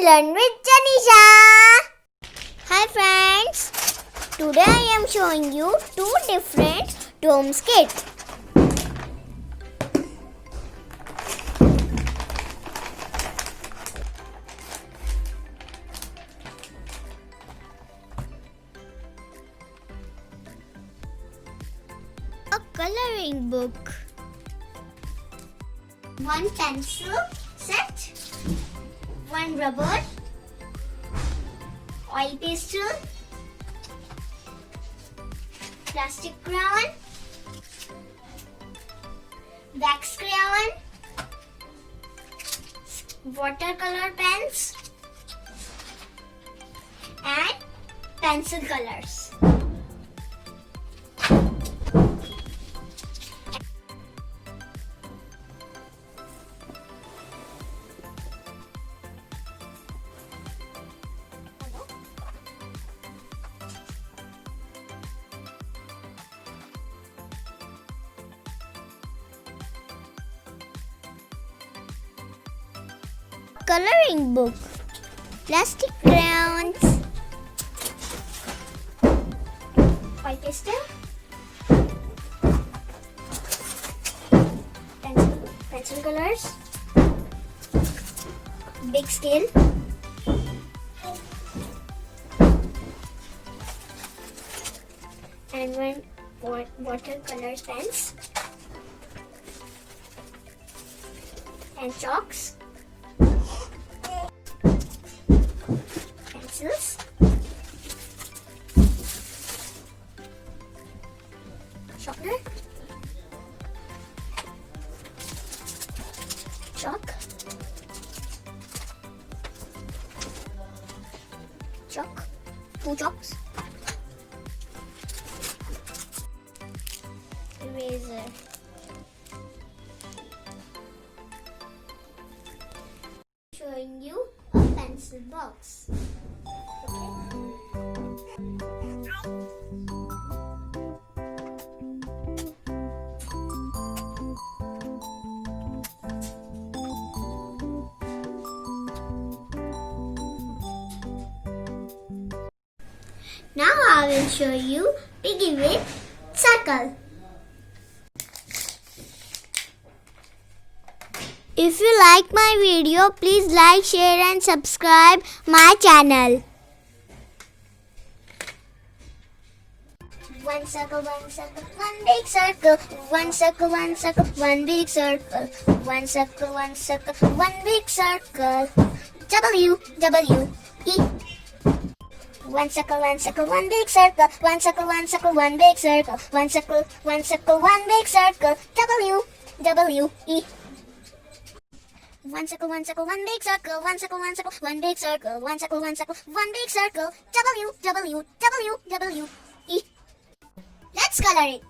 Learn with Janisha. Hi friends, today I am showing you two different domes kits. A coloring book, one pencil set, one rubber, oil pastel, plastic crayon, wax crayon, watercolor pens, and pencil colors. Coloring book, plastic crayons, oil pastel, pencil colors, big scale, and one watercolor pens and chalks. Pencils, sharpener, chalk, two chalks, eraser, showing you a pencil box. Now I will show you piggy with circle. If you like my video, please like, share and subscribe my channel. One circle, one big circle. One circle, one big circle. One circle, one big circle. W, W, E. One circle, one big circle. One circle, one big circle. One circle, one big circle. W, W, E. One circle, one big circle. One circle, one big circle. One circle, one big circle. W, W, W, W, E. Let's color it.